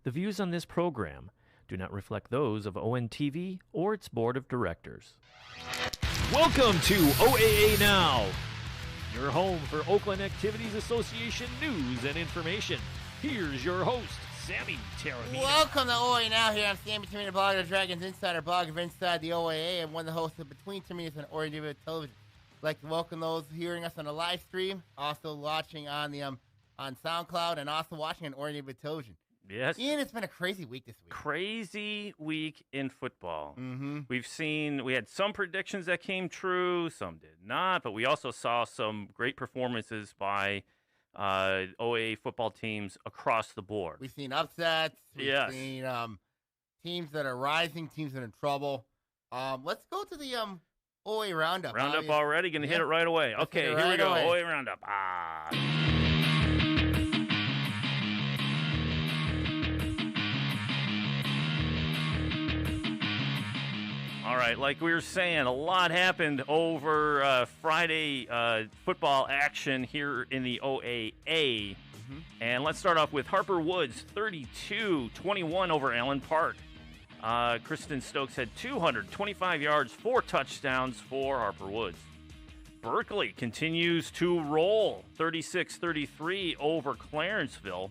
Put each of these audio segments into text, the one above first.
The views on this program do not reflect those of ONTV or its board of directors. Welcome to OAA Now, your home for Oakland Activities Association news and information. Here's your host, Sammy Taormina. Welcome to OAA Now. Here I'm Sammy Taormina, blogger of Dragons Insider, blog of Inside the OAA, and one of the hosts of Between Terminas and Orion Television. I'd like to welcome those hearing us on the live stream, also watching on the on SoundCloud, and also watching on Orion Television. Yes. Ian, it's been a crazy week this week. Crazy week in football. Mm-hmm. We had some predictions that came true, some did not, but we also saw some great performances by OAA football teams across the board. We've seen upsets. We've seen teams that are rising, teams that are in trouble. Let's go to the OAA Roundup. Roundup already? Going to hit it right away. Okay, here we go. OAA Roundup. All right, like we were saying, a lot happened over Friday football action here in the OAA. Mm-hmm. And let's start off with Harper Woods, 32-21 over Allen Park. Kristen Stokes had 225 yards, 4 touchdowns for Harper Woods. Berkeley continues to roll, 36-33 over Clarenceville.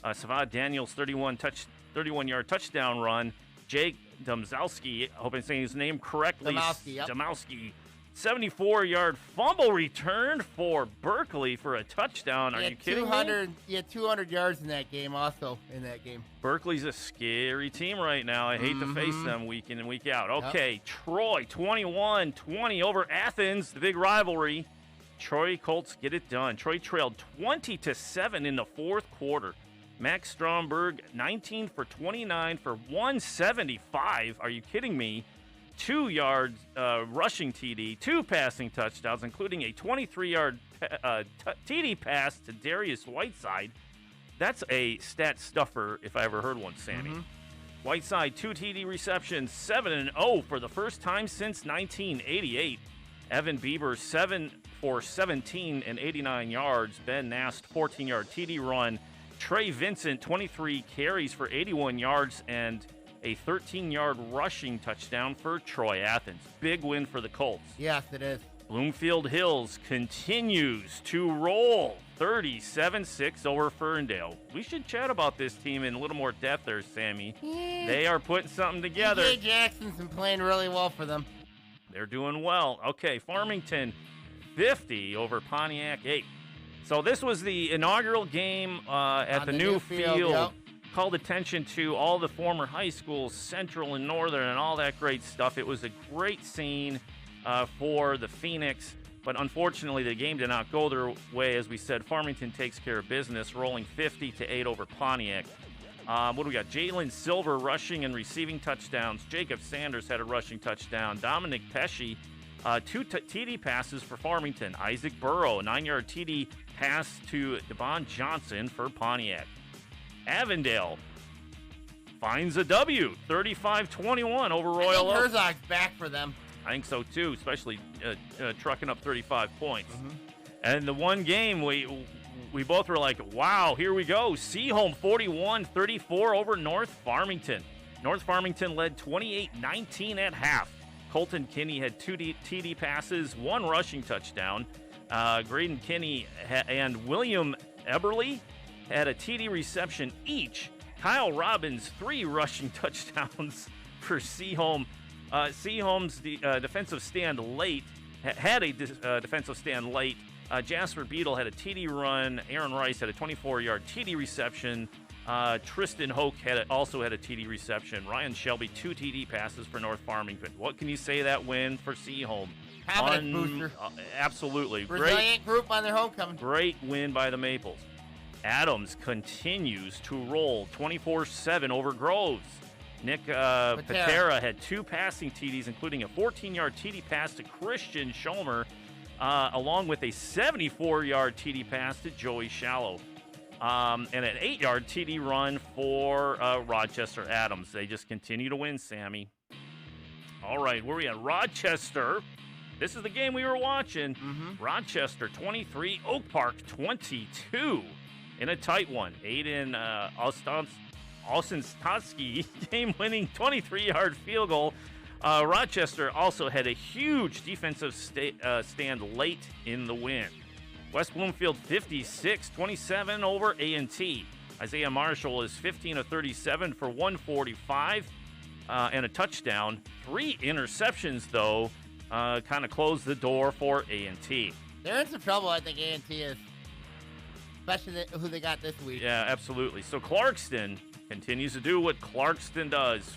Savad Daniels, 31-yard touchdown run. Jake Domzowski, I hope I'm saying his name correctly. Domowski, 74-yard fumble return for Berkeley for a touchdown. Are you kidding me? He had 200 yards in that game, also in that game. Berkeley's a scary team right now. I hate to face them week in and week out. Okay, yep. Troy, 21-20 over Athens, the big rivalry. Troy Colts get it done. Troy trailed 20-7 in the fourth quarter. Max Stromberg, 19 for 29 for 175. Are you kidding me? 2 yards rushing TD, 2 passing touchdowns, including a 23-yard TD pass to Darius Whiteside. That's a stat stuffer if I ever heard one, Sammy. Mm-hmm. Whiteside, 2 TD receptions, 7-0 for the first time since 1988. Evan Bieber, 7 for 17 and 89 yards. Ben Nast, 14-yard TD run. Trey Vincent, 23 carries for 81 yards and a 13-yard rushing touchdown for Troy Athens. Big win for the Colts. Yes, it is. Bloomfield Hills continues to roll, 37-6 over Ferndale. We should chat about this team in a little more depth there, Sammy. Yeah. They are putting something together. DJ Jackson's been playing really well for them. They're doing well. Okay, Farmington 50 over Pontiac 8. So this was the inaugural game at the new field. Yep. Called attention to all the former high schools, Central and Northern, and all that great stuff. It was a great scene for the Phoenix, but unfortunately the game did not go their way. As we said, Farmington takes care of business, rolling 50-8 over Pontiac. What do we got? Jalen Silver rushing and receiving touchdowns. Jacob Sanders had a rushing touchdown. Dominic Pesci, 2 TD passes for Farmington. Isaac Burrow, 9-yard TD pass to Devon Johnson for Pontiac. Avondale finds a W, 35-21 over Royal Oak. Herzog's back for them. I think so too, especially trucking up 35 points. Mm-hmm. And the one game we both were like, wow, here we go. Seaholm 41-34 over North Farmington. North Farmington led 28-19 at half. Colton Kinney had 2 TD passes, 1 rushing touchdown. Graydon Kinney and William Eberly had a TD reception each. Kyle Robbins, 3 rushing touchdowns for Seaholm. Seaholm's defensive stand late had a defensive stand late. Jasper Beadle had a TD run. Aaron Rice had a 24-yard TD reception. Tristan Hoke also had a TD reception. Ryan Shelby, 2 TD passes for North Farmington. What can you say that win for Seaholm? Confidence booster. Absolutely. Resilient group on their homecoming. Great win by the Maples. Adams continues to roll 24-7 over Groves. Nick Patera had 2 passing TDs, including a 14-yard TD pass to Christian Schomer, along with a 74-yard TD pass to Joey Shallow. And an 8-yard TD run for Rochester Adams. They just continue to win, Sammy. All right, where are we at? Rochester. This is the game we were watching. Mm-hmm. Rochester 23, Oak Park 22 in a tight one. Aiden Austin Stotsky game-winning 23-yard field goal. Rochester also had a huge defensive stand late in the win. West Bloomfield 56-27 over A&T. Isaiah Marshall is 15 of 37 for 145 and a touchdown. 3 interceptions, though, kind of closed the door for A&T. They're in some trouble, I think, A&T is. Especially who they got this week. Yeah, absolutely. So Clarkston continues to do what Clarkston does.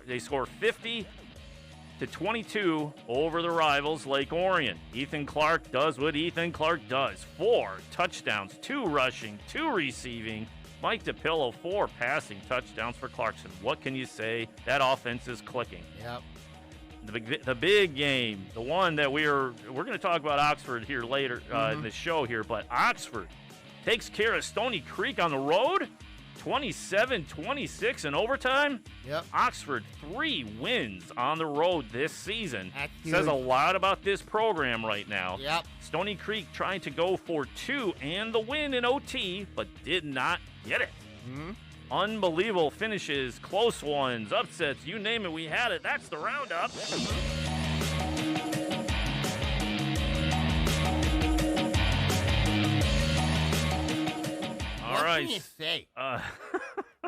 They score 50-22 over the rivals Lake Orion. Ethan Clark does what Ethan Clark does. 4 touchdowns, 2 rushing, 2 receiving. Mike DePillo, 4 passing touchdowns for Clarkson. What can you say? That offense is clicking. Yep. The big game, the one that we're going to talk about Oxford here later in the show here, but Oxford takes care of Stony Creek on the road, 27-26 in overtime. Yep. Oxford 3 wins on the road this season. That's Says a huge. lot about this program right now. Yep. Stony Creek trying to go for 2 and the win in OT, but did not get it. Mm-hmm. Unbelievable finishes, close ones, upsets, you name it, we had it. That's the roundup. All right. What can you say? What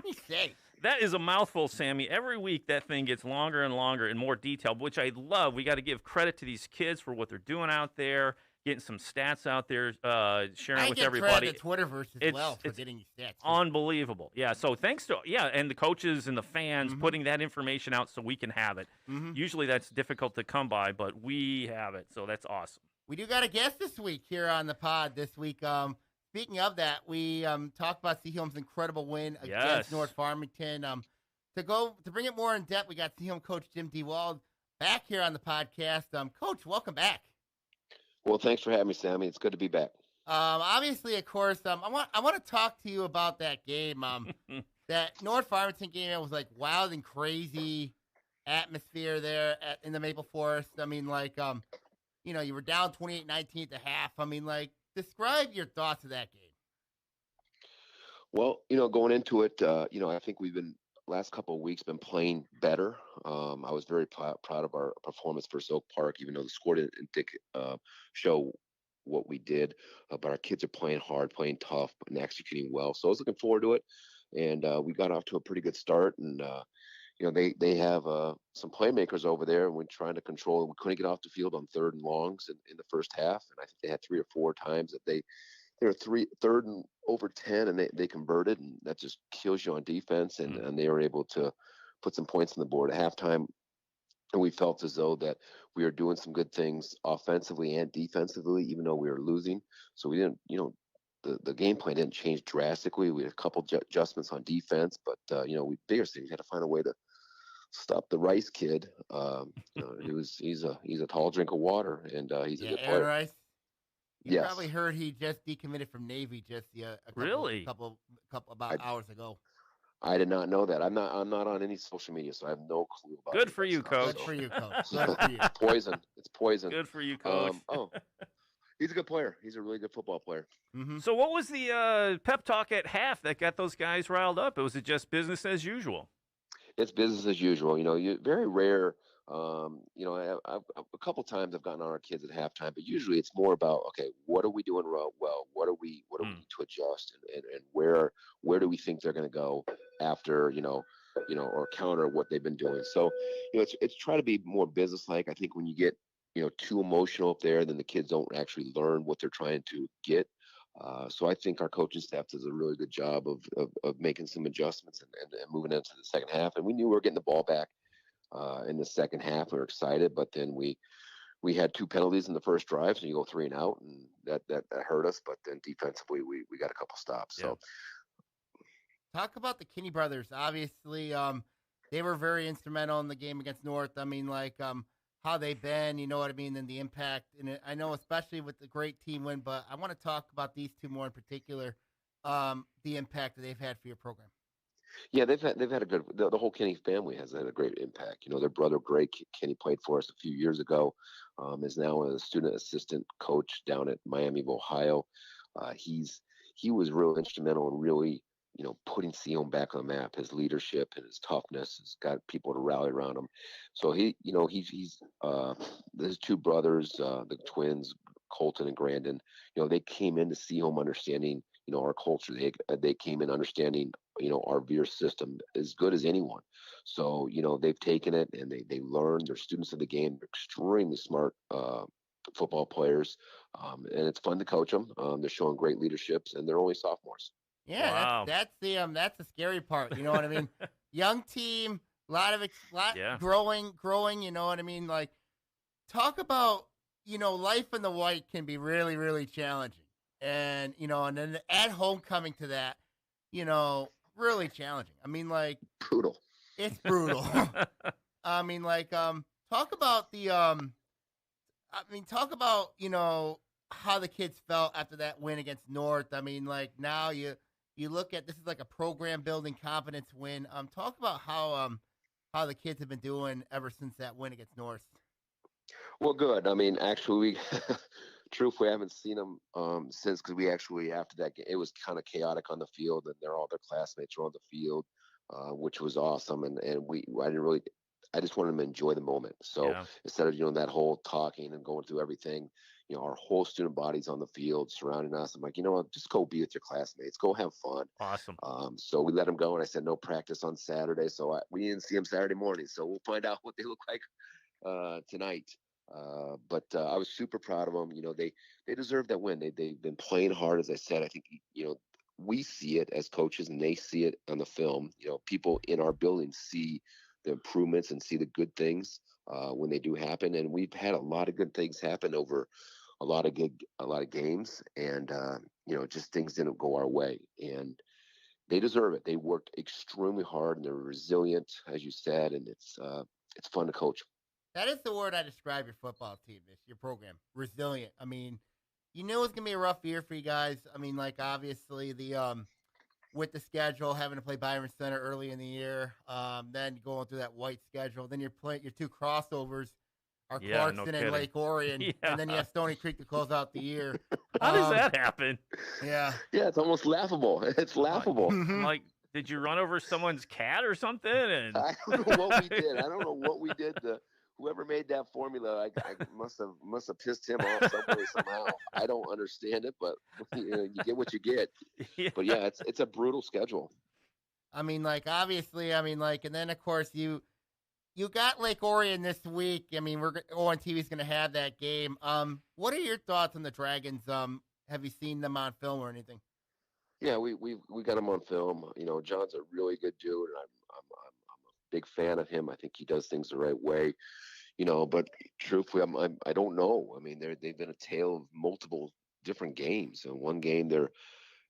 can you say? That is a mouthful, Sammy. Every week that thing gets longer and longer and more detailed, which I love. We got to give credit to these kids for what they're doing out there, getting some stats out there, sharing with everybody. I get credit to Twitterverse as well for getting these stats. Unbelievable. Yeah, so thanks to, and the coaches and the fans putting that information out so we can have it. Usually that's difficult to come by, but we have it, so that's awesome. We do got a guest this week here on the pod this week. Speaking of that, we talked about Seaholm's incredible win against North Farmington. To bring it more in depth, we got Seaholm coach Jim DeWald back here on the podcast. Coach, welcome back. Well, thanks for having me, Sammy. It's good to be back. Obviously, of course, I want to talk to you about that game. That North Farmington game, it was like wild and crazy atmosphere there in the Maple Forest. I mean, like, you were down 28-19 at the half. I mean, like, describe your thoughts of that game. Well, going into it, I think we've been last couple of weeks been playing better. I was very proud of our performance versus Oak Park, even though the score didn't show what we did. But our kids are playing hard, playing tough, and executing well. So I was looking forward to it, and we got off to a pretty good start. And they have some playmakers over there, and we're trying to control. We couldn't get off the field on 3rd and longs in the first half, and I think they had 3 or 4 times that they were 3rd and over 10, and they converted, and that just kills you on defense. And they were able to put some points on the board at halftime, and we felt as though that we were doing some good things offensively and defensively, even though we were losing. So we didn't, the game plan didn't change drastically. We had a couple adjustments on defense, but biggest thing, we had to find a way to stop the Rice kid. He's a tall drink of water, and he's a good player. Rice. You probably heard he just decommitted from Navy just a couple hours ago. I did not know that. I'm not on any social media, so I have no clue about it. Good for you, Coach. Good for you, Coach. Good for you. Poison. It's poison. Good for you, Coach. He's a good player. He's a really good football player. Mm-hmm. So what was the pep talk at half that got those guys riled up? Was it just business as usual? It's business as usual. Very rare. I've a couple times I've gotten on our kids at halftime, but usually it's more about, okay, what are we doing well? What do we need to adjust, and where do we think they're going to go after, or counter what they've been doing. So, it's try to be more business-like. I think when you get, too emotional up there, then the kids don't actually learn what they're trying to get. So I think our coaching staff does a really good job of making some adjustments and moving into the second half. And we knew we were getting the ball back in the second half. We were excited, but then we had 2 penalties in the first drive, so you go 3 and out, and that hurt us. But then defensively, we got a couple stops. So talk about the Kinney brothers. Obviously, they were very instrumental in the game against North. I mean, like, how they've been, you know what I mean, and the impact. And I know especially with the great team win, but I want to talk about these 2 more in particular, the impact that they've had for your program. Yeah, they've had a good. The whole Kinney family has had a great impact. Their brother Greg Kinney played for us a few years ago. Is now a student assistant coach down at Miami of Ohio. He was real instrumental in really putting Sion back on the map. His leadership and his toughness has got people to rally around him. So he's his two brothers, the twins, Colton and Grandin. They came in to see him understanding our culture. They came in understanding our Veer system as good as anyone. So they've taken it and they learned. They're students of the game. They're extremely smart football players, and it's fun to coach them. They're showing great leaderships, and they're only sophomores. Yeah, Wow. that's the scary part. You know what I mean? Young team, lot Yeah. growing. You know what I mean? Like, talk about life in the white can be really, really challenging, and and then at homecoming to that, really challenging. I mean, like, Brutal. it's brutal. I mean, like, talk about how the kids felt after that win against North. I mean, like, now you look at this is like a program building confidence win. Talk about how the kids have been doing ever since that win against North. Well, good. I mean, actually, truth, we haven't seen them since, because we actually, after that game, it was kind of chaotic on the field, and all their classmates were on the field, which was awesome. And I just wanted them to enjoy the moment. So instead of that whole talking and going through everything, our whole student body's on the field surrounding us. I'm like, just go be with your classmates, go have fun. Awesome. So we let them go, and I said no practice on Saturday. So we didn't see them Saturday morning. So we'll find out what they look like tonight. But I was super proud of them. They deserve that win. They've been playing hard, as I said. I think we see it as coaches, and they see it on the film. People in our building see the improvements and see the good things when they do happen. And we've had a lot of good things happen over a lot of games, and just things didn't go our way. And they deserve it. They worked extremely hard, and they're resilient, as you said, and it's fun to coach. That is the word I describe your football team, your program, resilient. I mean, you knew it was going to be a rough year for you guys. I mean, like, obviously with the schedule, having to play Byron Center early in the year, then going through that white schedule, then your two crossovers are Clarkston and Lake Orion, and then you have Stony Creek to close out the year. How does that happen? Yeah. Yeah, it's almost laughable. It's laughable. Like, did you run over someone's cat or something? And I don't know what we did. Whoever made that formula, I must have pissed him off somehow. I don't understand it, but you get what you get. Yeah. But yeah, it's a brutal schedule. I mean, like, obviously, I mean, like, and then of course you got Lake Orion this week. I mean, ON TV is going to have that game. What are your thoughts on the Dragons? Have you seen them on film or anything? Yeah, we got him on film. John's a really good dude, and I'm a big fan of him. I think he does things the right way. But truthfully, I don't know. I mean, they've been a tale of multiple different games. In one game, they're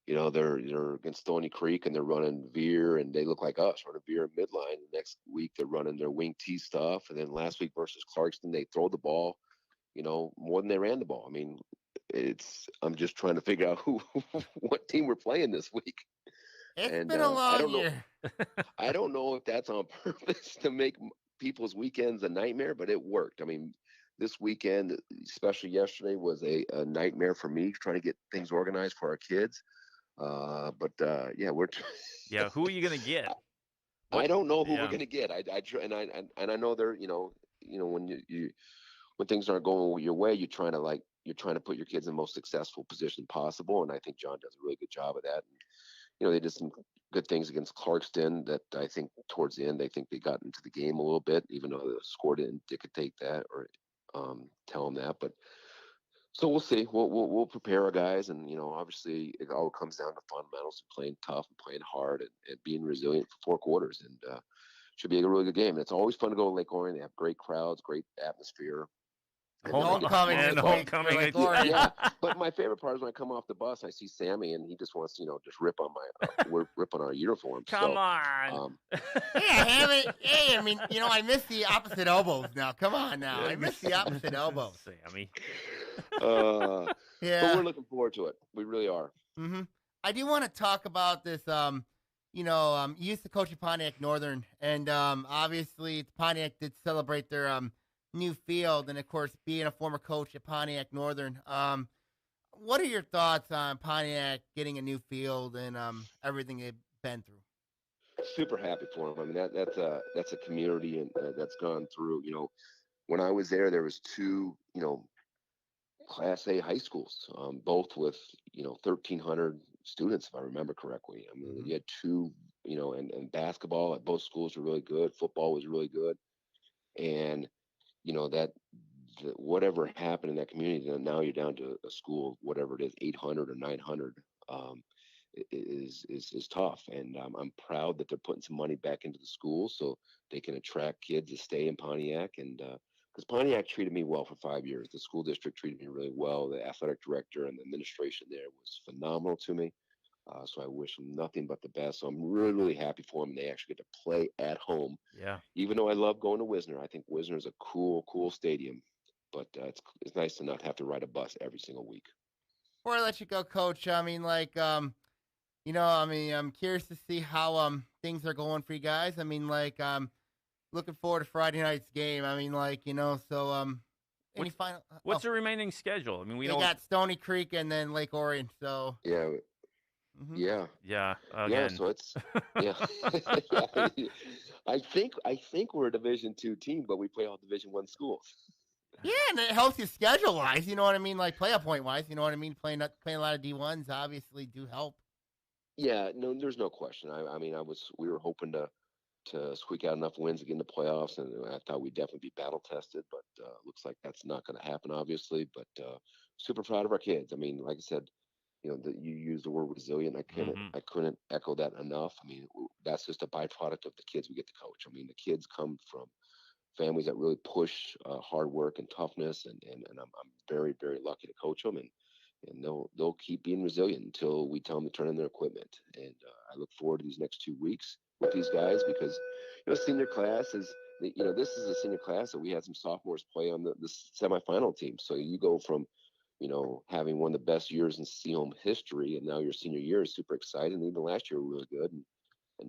against Stony Creek, and they're running veer, and they look like us, running veer and midline. The next week, they're running their wing T stuff, and then last week versus Clarkston, they throw the ball, more than they ran the ball. I mean, I'm just trying to figure out what team we're playing this week. It's been a long year. I don't know if that's on purpose to make people's weekends a nightmare, but it worked. I mean, this weekend, especially yesterday, was a nightmare for me trying to get things organized for our kids. But we're yeah. Who are you gonna get? I don't know who we're gonna get. I know they're when things aren't going your way, you're trying to put your kids in the most successful position possible, and I think John does a really good job of that. And, they did some good things against Clarkston that I think towards the end, I think they got into the game a little bit, even though the score didn't dictate that or tell them that. But so we'll see. We'll prepare our guys, and obviously it all comes down to fundamentals and playing tough and playing hard and being resilient for 4 quarters. And should be a really good game. And it's always fun to go to Lake Orion. They have great crowds, great atmosphere. Homecoming. Yeah, but my favorite part is when I come off the bus, I see Sammy, and he just wants to, just rip on rip on our uniforms. Come on. Hey, I mean, I miss the opposite elbows now. Come on now. I miss the opposite elbows. Sammy. But we're looking forward to it. We really are. Mm-hmm. I do want to talk about this, you used to coach at Pontiac Northern, and obviously Pontiac did celebrate their new field, and of course being a former coach at Pontiac Northern, what are your thoughts on Pontiac getting a new field and everything they've been through. Super happy for him. I mean, that's a community and that's gone through. When I was there was two, Class A high schools, both with 1,300 students, if I remember correctly. I mean, you had two, and basketball at both schools were really good. Football was really good, and whatever happened in that community, then now you're down to a school, whatever it is, 800 or 900, is tough. And I'm proud that they're putting some money back into the school so they can attract kids to stay in Pontiac. And because Pontiac treated me well for 5 years, the school district treated me really well. The athletic director and the administration there was phenomenal to me. So I wish them nothing but the best. So I'm really, really happy for them. They actually get to play at home. Yeah. Even though I love going to Wisner, I think Wisner is a cool stadium. But it's nice to not have to ride a bus every single week. Before I let you go, Coach, I mean, I'm curious to see how things are going for you guys. I mean, looking forward to Friday night's game. I mean, any final? What's the remaining schedule? I mean, we got Stony Creek and then Lake Orion. So yeah. Mm-hmm. Yeah. Again. So it's yeah. I think we're a Division II team, but we play all Division I schools. Yeah, and it helps you schedule wise. You know what I mean? Like playoff point wise. You know what I mean? Playing a lot of D1s obviously do help. Yeah, no, there's no question. We were hoping to squeak out enough wins to get in the playoffs, and I thought we'd definitely be battle tested, but looks like that's not going to happen, obviously. But super proud of our kids. I mean, like I said, you used the word resilient. I couldn't echo that enough. I mean, that's just a byproduct of the kids we get to coach. I mean, the kids come from families that really push hard work and toughness, and I'm very, very lucky to coach them, and they'll keep being resilient until we tell them to turn in their equipment. And I look forward to these next 2 weeks with these guys because senior class is this is a senior class that we had some sophomores play on the semifinal team. So you go from having one of the best years in C-home history, and now your senior year is super exciting. Even last year were really good, and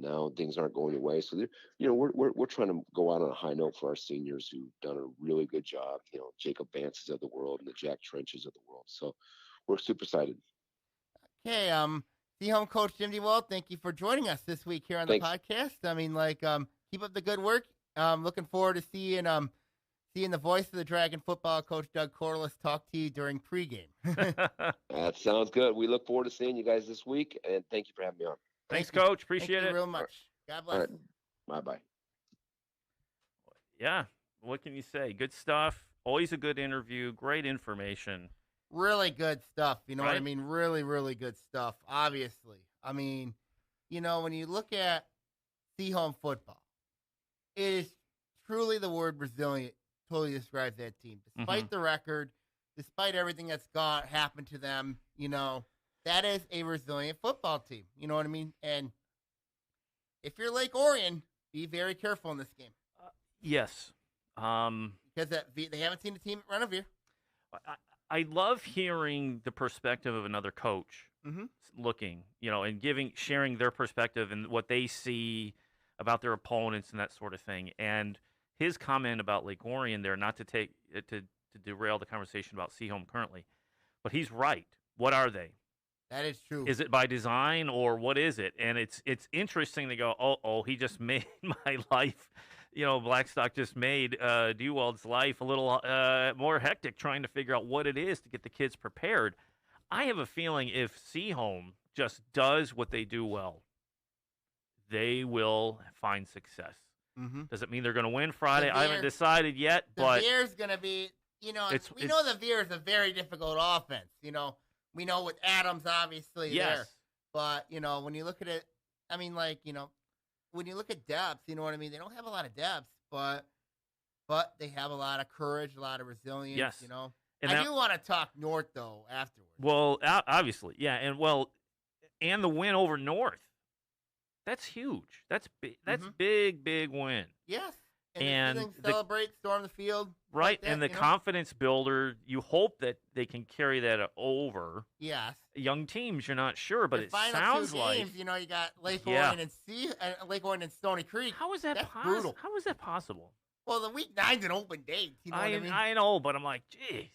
now things aren't going away. So we're trying to go out on a high note for our seniors who've done a really good job. Jacob Vances of the world and the Jack Trenches of the world. So we're super excited. Okay, C-home coach Jim DeWalt, thank you for joining us this week here on the podcast. I mean, keep up the good work. Looking forward to seeing the voice of the Dragon football coach Doug Corliss talk to you during pregame. That sounds good. We look forward to seeing you guys this week, and thank you for having me on. Thanks, Coach. Appreciate Thank it. you real much. God bless. All right. Bye-bye. Yeah, what can you say? Good stuff. Always a good interview. Great information. Really good stuff. You know Right? what I mean? Really, really good stuff, obviously. I mean, when you look at C-home football, it is truly the word resilient totally describes that team. Despite the record, despite everything that's happened to them, that is a resilient football team. You know what I mean? And if you're Lake Orion, be very careful in this game. Yes. Because they haven't seen the team in front of you. I love hearing the perspective of another coach looking, and sharing their perspective and what they see about their opponents and that sort of thing. And his comment about Lake Orion there, not to to derail the conversation about C-home currently, but he's right. What are they? That is true. Is it by design or what is it? And it's interesting to go, he just made my life, Blackstock just made Dewald's life a little more hectic trying to figure out what it is to get the kids prepared. I have a feeling if C-home just does what they do well, they will find success. Mm-hmm. Does it mean they're going to win Friday? I haven't decided yet. But the Veer's going to be, we know the Veer is a very difficult offense. We know with Adams obviously there. But, when you look at it, I mean, when you look at depth, you know what I mean? They don't have a lot of depth, but they have a lot of courage, a lot of resilience, Yes. And I do want to talk North, though, afterwards. Well, obviously, yeah. And the win over North. That's huge. That's big. That's big win. Yes. And celebrate, storm the field. Right. Like that, and the confidence builder, you hope that they can carry that over. Yes. Young teams, you're not sure, but the it final sounds two like. games, you got Lake Orion Lake Orion and Stony Creek. How is that possible? Brutal. How is that possible? Well, the week 9's an open date. You know what I mean? I know, but I'm like, geez.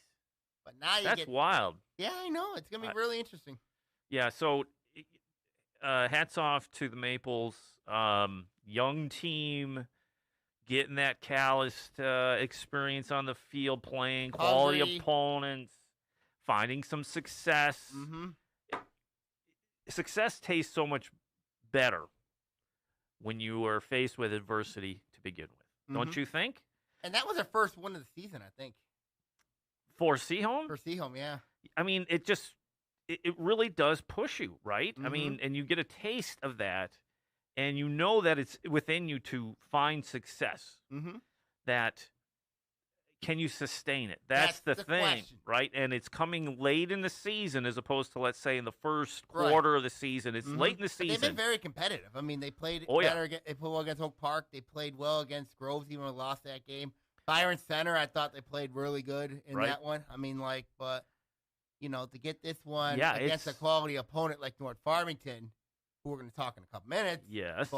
But now that's wild. Yeah, I know. It's going to be really interesting. Yeah, so hats off to the Maples. Young team, getting that calloused experience on the field, playing quality Hungry. opponents, finding some success. Mm-hmm. Success tastes so much better when you are faced with adversity to begin with. Don't you think? And that was our first win of the season, I think. For Seaholm? For Seaholm, yeah. I mean, it really does push you, right? I mean, and you get a taste of that, and you know that it's within you to find success. That can you sustain it? That's the thing, question. right? And it's coming late in the season as opposed to, let's say, in the first quarter of the season. It's late in the season. But they've been very competitive. I mean, they played better. They played well against Oak Park. They played well against Groves, even though they lost that game. Byron Center, I thought they played really good in that one. I mean, but to get this one against a quality opponent like North Farmington, who we're going to talk in a couple minutes. Yes.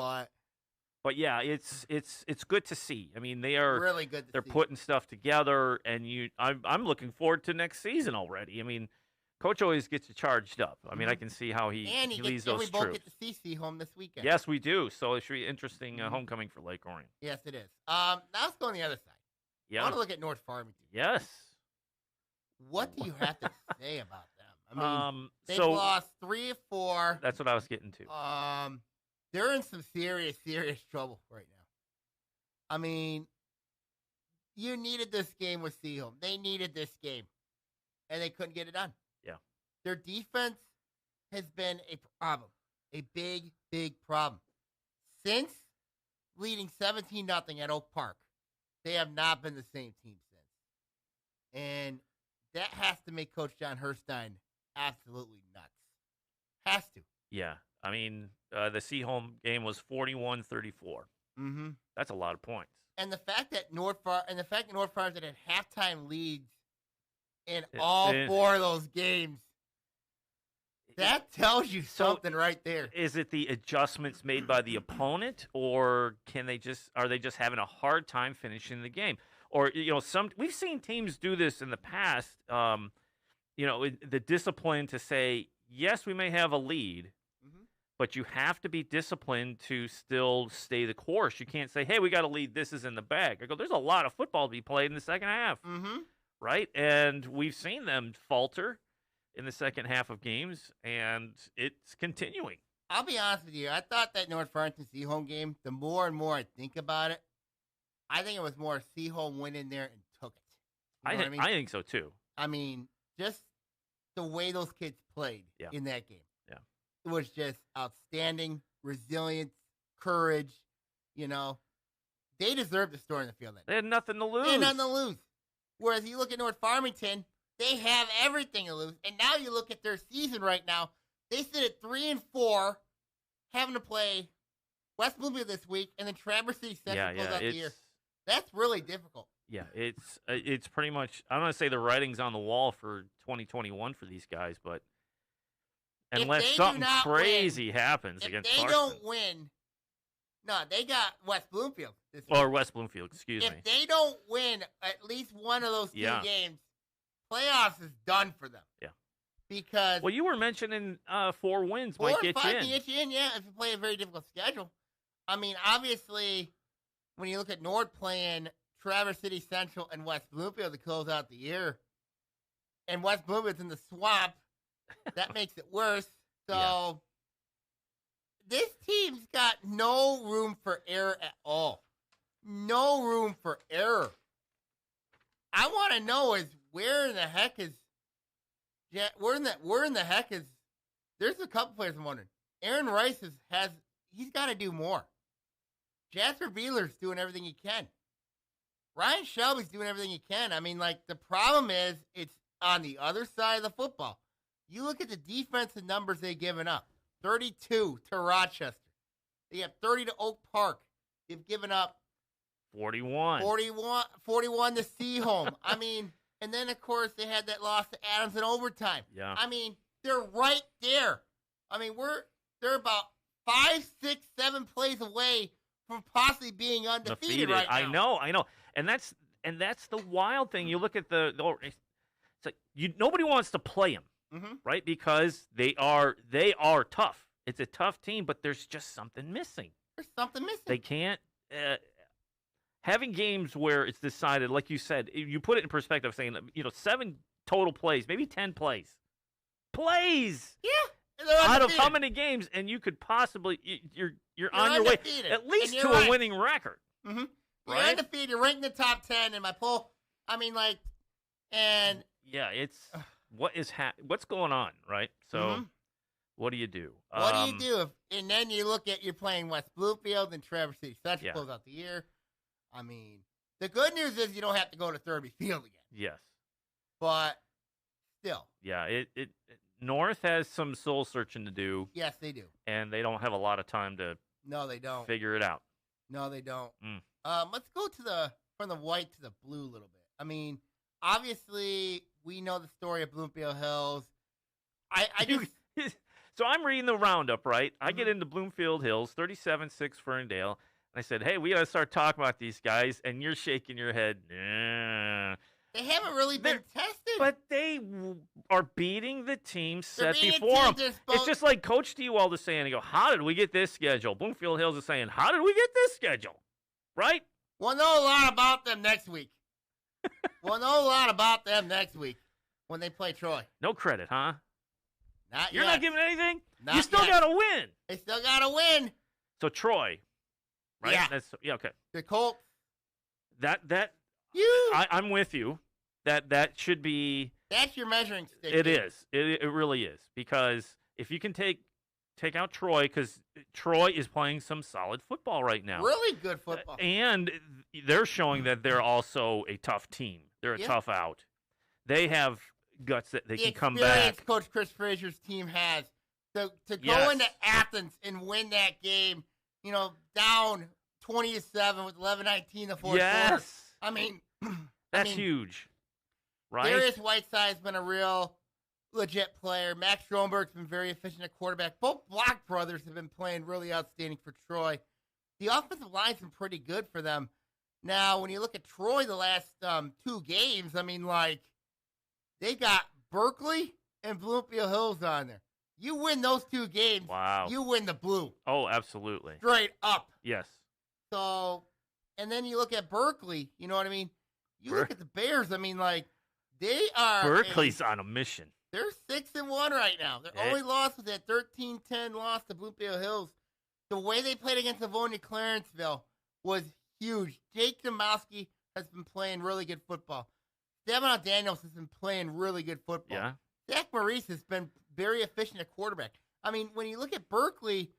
But yeah, it's good to see. I mean, they are really good. They're putting stuff together, and I'm looking forward to next season already. I mean, Coach always gets you charged up. I mean, I can see how he leads those troops. We both get to see Seaholm this weekend. Yes, we do. So it should be interesting homecoming for Lake Orion. Yes, it is. Now let's go on the other side. Yeah. I want to look at North Farmington. Yes. What do you have to say about them? I mean, they've lost 3 or 4. That's what I was getting to. They're in some serious trouble right now. I mean, you needed this game with Seaholm. They needed this game, and they couldn't get it done. Yeah. Their defense has been a problem, a big problem. Since leading 17-0 at Oak Park, they have not been the same team since. And that has to make Coach John Herstein absolutely nuts. Has to. Yeah. I mean, the Seaholm game was 41-34. That's a lot of points. And the fact that North Farmington had halftime leads in all 4 of those games, that tells you something right there. Is it the adjustments made by the opponent, or are they just having a hard time finishing the game? Or we've seen teams do this in the past. The discipline to say, yes, we may have a lead, but you have to be disciplined to still stay the course. You can't say, hey, we got a lead, this is in the bag. I go, there's a lot of football to be played in the second half, right? And we've seen them falter in the second half of games, and it's continuing. I'll be honest with you. I thought that North Farmington Seaholm game, the more and more I think about it, I think it was more Seaholm went in there and took it. You know what I think so, too. I mean, just the way those kids played in that game. Yeah. It was just outstanding, resilience, courage. They deserved to store in the field. They had nothing to lose. They had nothing to lose. Whereas you look at North Farmington, they have everything to lose. And now you look at their season right now. They sit at 3-4, having to play West Bloomfield this week, and then Traverse City Central goes out the year. That's really difficult. Yeah, it's pretty much, I don't want to say the writing's on the wall for 2021 for these guys, but unless something crazy happens against Clarkson. If they don't win, no, they got West Bloomfield this week. Or West Bloomfield, excuse me. If they don't win at least one of those 2 games, playoffs is done for them. Yeah. Because you were mentioning 4 wins might get you in. 4 or 5 can get you in, if you play a very difficult schedule. I mean, obviously, when you look at North playing Traverse City Central and West Bloomfield to close out the year, and West Bloomfield's in the swamp, that makes it worse. So this team's got no room for error at all. No room for error. I want to know is where in the heck is there's a couple players I'm wondering. Aaron Rice he's got to do more. Jasper Beeler's doing everything he can. Ryan Shelby's doing everything he can. I mean, the problem is it's on the other side of the football. You look at the defensive numbers they've given up. 32 to Rochester. They have 30 to Oak Park. They've given up 41 to Seaholm. I mean, and then, of course, they had that loss to Adams in overtime. Yeah. I mean, they're right there. I mean, they're about 5, 6, 7 plays away from possibly being undefeated right now. I know. And that's the wild thing. You look at it's like nobody wants to play them, right? Because they are tough. It's a tough team, but there's just something missing. There's something missing. They can't having games where it's decided, like you said, you put it in perspective, saying 7 total plays, maybe 10 plays. Yeah. Out of how many games, and you could possibly you're on your way at least to a winning record. Mm-hmm. You're right? undefeated. You're ranked in the top 10 in my poll. And yeah, it's what's going on, right? So, what do you do? What do you do? And then you look at you're playing West Bloomfield and Traverse City. So that should close out the year. I mean, the good news is you don't have to go to Thurby Field again. Yes, but still, yeah. It North has some soul searching to do. Yes, they do, and they don't have a lot of time to. No, they don't figure it out. No, they don't. Let's go from the white to the blue a little bit. I mean, obviously, we know the story of Bloomfield Hills. So I'm reading the roundup, right? I get into Bloomfield Hills, 37-6 Ferndale. And I said, hey, we got to start talking about these guys. And you're shaking your head. Nah. They haven't really been tested. But they are beating the team set before them. It's just like Coach Stewald is saying, how did we get this schedule? Bloomfield Hills is saying, how did we get this schedule? Right? We'll know a lot about them next week. We'll know a lot about them next week when they play Troy. No credit, huh? Not You're yet. not giving anything? Not you still got to win. They still got to win. So Troy, right? Yeah. Okay. The Colts. I'm with you. That should be. That's your measuring stick. It is. It really is, because if you can take out Troy, because Troy is playing some solid football right now. Really good football. And they're showing that they're also a tough team. They're a tough out. They have guts that they can come back. Coach Chris Frazier's team has to go into Athens and win that game, down 20-7 with 11:19 the fourth quarter. I mean, that's huge, right? Darius Whiteside's been a real legit player. Max Stromberg's been very efficient at quarterback. Both Block brothers have been playing really outstanding for Troy. The offensive line's been pretty good for them. Now, when you look at Troy the last 2 games, they got Berkeley and Bloomfield Hills on there. You win those 2 games, you win the blue. Oh, absolutely. Straight up. Yes. So, and then you look at Berkeley, you know what I mean? You look at the Bears, they are. Berkeley's on a mission. They're 6-1 right now. Their only loss was that 13-10 loss to Bloomfield Hills. The way they played against Livonia Clarenceville was huge. Jake Domowski has been playing really good football. Devon Daniels has been playing really good football. Yeah. Zach Maurice has been very efficient at quarterback. I mean, when you look at Berkeley,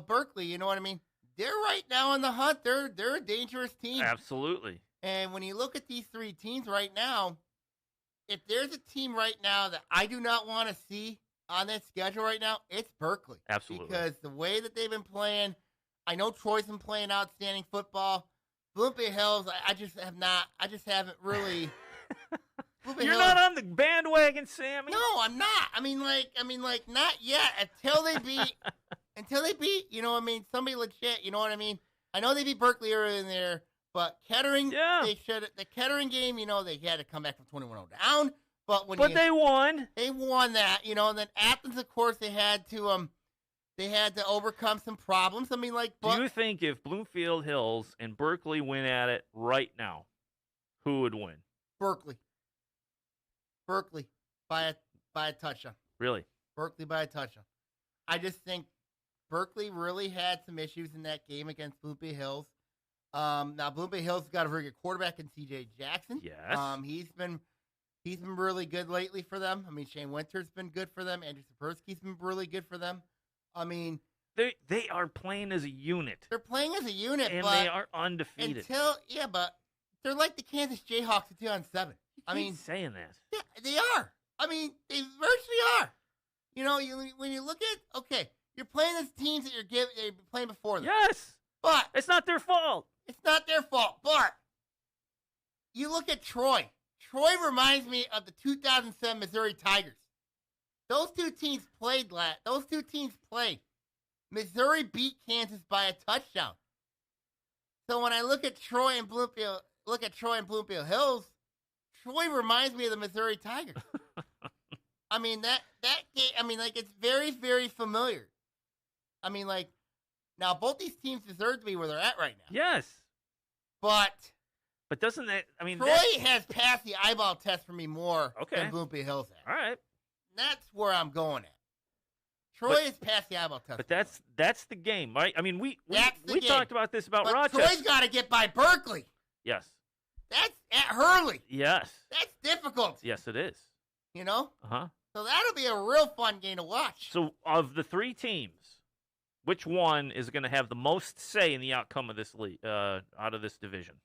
Berkeley, you know what I mean? They're right now in the hunt. They're a dangerous team. Absolutely. And when you look at these 3 teams right now, if there's a team right now that I do not want to see on that schedule right now, it's Berkeley. Absolutely. Because the way that they've been playing, I know Troy's been playing outstanding football. Bloomfield Hills, I just haven't really. You're not on the bandwagon, Sammy. No, I'm not. I mean, not yet. Until they beat, somebody legit. You know what I mean? I know they beat Berkeley earlier in there, but Kettering, the Kettering game, they had to come back from 21-0 down. But they won. They won that, and then Athens, of course, they had to overcome some problems. Do you think if Bloomfield Hills and Berkeley win at it right now, who would win? Berkeley by a touchdown. Really? Berkeley by a touchdown. I just think Berkeley really had some issues in that game against Bloomfield Hills. Now Bloomfield Hills has got a very good quarterback in C.J. Jackson. Yes. He's been really good lately for them. I mean, Shane Winter's been good for them. Andrew Sapersky's been really good for them. I mean, they are playing as a unit. They're playing as a unit, and they are undefeated. But they're like the Kansas Jayhawks in 2007. Saying that. Yeah, they are. I mean, they virtually are. When you look at you're playing as teams that you're playing before them. Yes, but it's not their fault. It's not their fault. But you look at Troy. Troy reminds me of the 2007 Missouri Tigers. Those two teams played. Missouri beat Kansas by a touchdown. So when I look at Troy and Bloomfield Hills, Troy reminds me of the Missouri Tigers. I mean that game. It's very, very familiar. I mean, like, now both these teams deserve to be where they're at right now. Yes. But doesn't that, I mean, Troy has passed the eyeball test for me more than Bloomfield Hills has. All right. That's where I'm going at. Troy has passed the eyeball test. But that's the game, right? I mean, we game. talked about this about but Rochester. Troy's got to get by Berkeley. Yes. That's at Hurley. Yes. That's difficult. Yes, it is. You know? Uh-huh. So that'll be a real fun game to watch. So of the three teams, which one is going to have the most say in the outcome of this league, out of this division?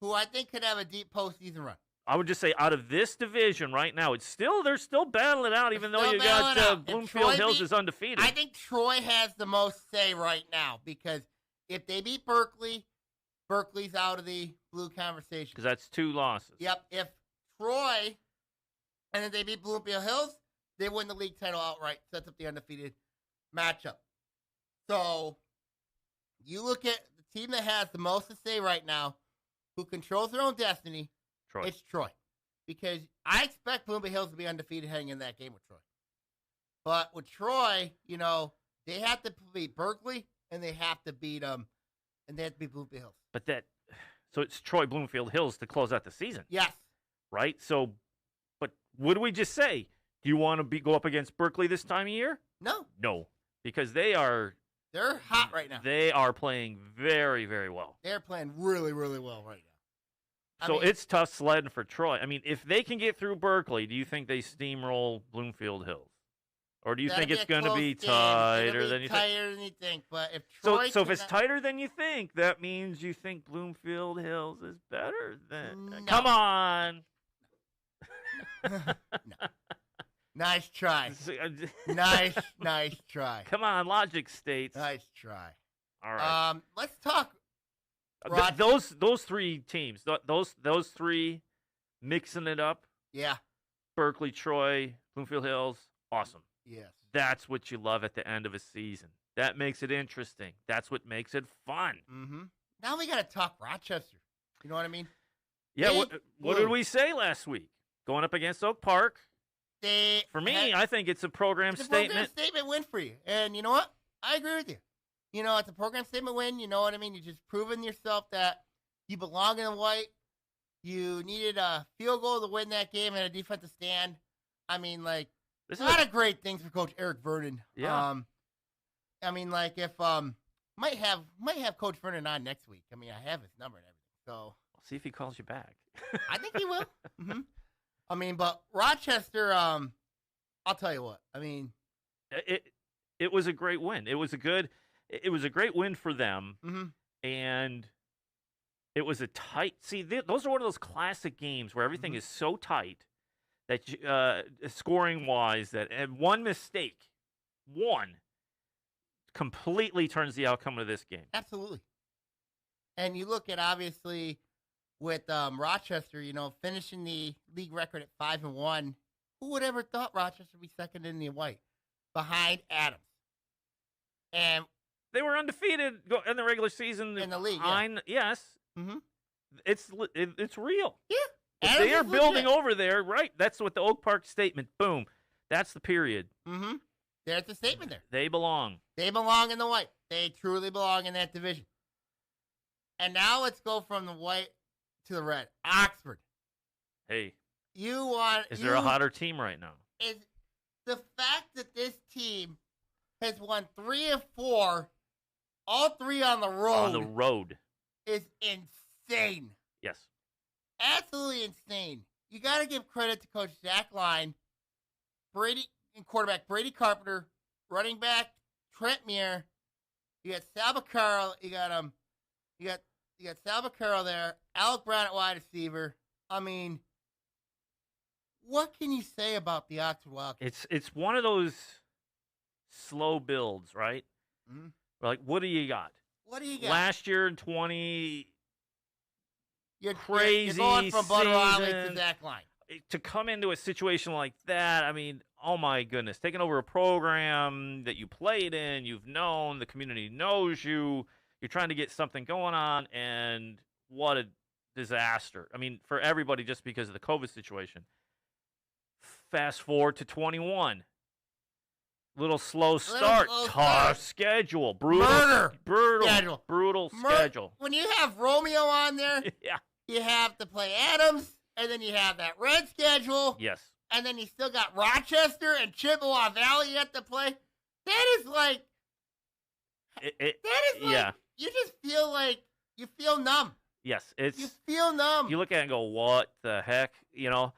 Who I think could have a deep postseason run. I would just say out of this division right now, they're still battling it out, even though you got Bloomfield Hills is undefeated. I think Troy has the most say right now because if they beat Berkeley, Berkeley's out of the blue conversation. Because that's 2 losses. Yep. If Troy and then they beat Bloomfield Hills, they win the league title outright. Sets up the undefeated matchup. So you look at the team that has the most to say right now, who controls their own destiny. Troy. It's Troy. Because I expect Bloomfield Hills to be undefeated heading in that game with Troy. But with Troy, you know, they have to beat Berkeley and they have to beat and they have to beat Bloomfield Hills. So it's Troy Bloomfield Hills to close out the season. Yes. Right? So but what do we just say? Do you want to go up against Berkeley this time of year? No. No. Because they're hot right now. They are playing very, very well. They're playing really, really well right now. So it's tough sledding for Troy. I mean, if they can get through Berkeley, do you think they steamroll Bloomfield Hills? Or do you think it's going to be tighter than you think? Tighter than you think, but if Troy So if it's tighter than you think, that means you think Bloomfield Hills is better than... No. Come on! No. Nice try. Nice try. Come on, logic states. Nice try. All right. Let's talk. Those three teams, those three, mixing it up. Yeah. Berkeley, Troy, Bloomfield Hills, awesome. Yes. That's what you love at the end of a season. That makes it interesting. That's what makes it fun. Mm-hmm. Now we got to talk Rochester. You know what I mean? Yeah. What did we say last week? Going up against Oak Park. For me, I think it's a program statement. Program statement win for you. And you know what? I agree with you. You know, it's a program statement win. You know what I mean? You're just proving yourself that you belong in the white. You needed a field goal to win that game and a defensive stand. I mean, like, a lot of great things for Coach Eric Vernon. Yeah. I mean, like, if might have Coach Vernon on next week. I mean, I have his number and everything. So I'll see if he calls you back. I think he will. Mm-hmm. I mean, but Rochester, I'll tell you what. I mean, it was a great win. It was a great win for them, mm-hmm. and it was a tight. See, those are one of those classic games where everything mm-hmm. is so tight that scoring wise, that one mistake, completely turns the outcome of this game. Absolutely. And you look at obviously with Rochester, you know, finishing the league record at 5-1. Who would ever thought Rochester would be second in the white behind Adams? And they were undefeated in the regular season in the league. Yes, mm-hmm. it's real. Yeah, if they are building over there, right? That's what the Oak Park statement. Boom, that's the period. Mm-hmm. There's the statement there. They belong. They belong in the white. They truly belong in that division. And now let's go from the white to the red. Oxford. Hey, is there a hotter team right now? Is the fact that this team has won 3 of 4, all 3 on the road. On the road. Is insane. Yes. Absolutely insane. You got to give credit to Coach Zach Line, quarterback Brady Carpenter, running back Trent Muir. You got Sal Baccaro. You got Sal Baccaro there. Alec Brown at wide receiver. I mean, what can you say about the Oxford Wildcats? It's one of those slow builds, right? Mm-hmm. Like, what do you got? What do you got? Last year in 20, you're going from Butter Island to Zach Line. To come into a situation like that, I mean, oh my goodness, taking over a program that you played in, you've known, the community knows you, you're trying to get something going on, and what a disaster. I mean, for everybody, just because of the COVID situation. Fast forward to 21. Little slow start. Tough schedule. Brutal schedule. When you have Romeo on there, Yeah. you have to play Adams, and then you have that red schedule. Yes. And then you still got Rochester and Chippewa Valley you have to play. That is like, yeah. You just feel like, you feel numb. Yes. You feel numb. You look at it and go, what the heck? You know,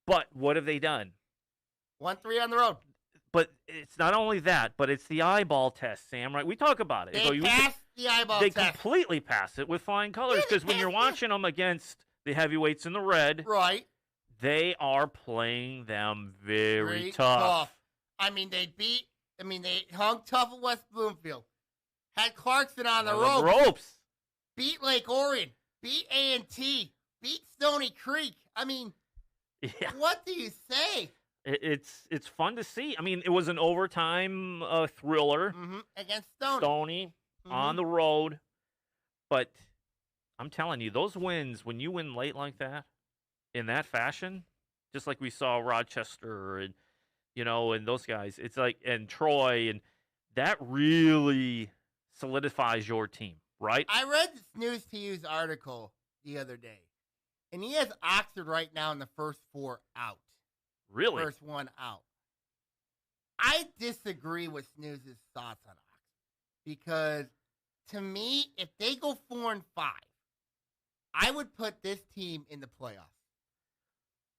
but what have they done? 1-3 on the road. But it's not only that, but it's the eyeball test, Sam, right? We talk about it. They passed the eyeball test. They completely pass it with flying colors because when you're watching them against the heavyweights in the red, right, they are playing them very tough. I mean, they hung tough at West Bloomfield. Had Clarkson on the ropes. Beat Lake Orion. Beat A&T. Beat Stony Creek. I mean, what do you say? It's fun to see. I mean, it was an overtime thriller against Stony on the road. But I'm telling you, those wins, when you win late like that, in that fashion, just like we saw Rochester and, and those guys, it's like, and Troy, and that really solidifies your team, right? I read this News to Use article the other day, and he has Oxford right now in the first 4 out. Really? First one out. I disagree with Snooze's thoughts on Oxford because, to me, if they go 4-5, I would put this team in the playoffs.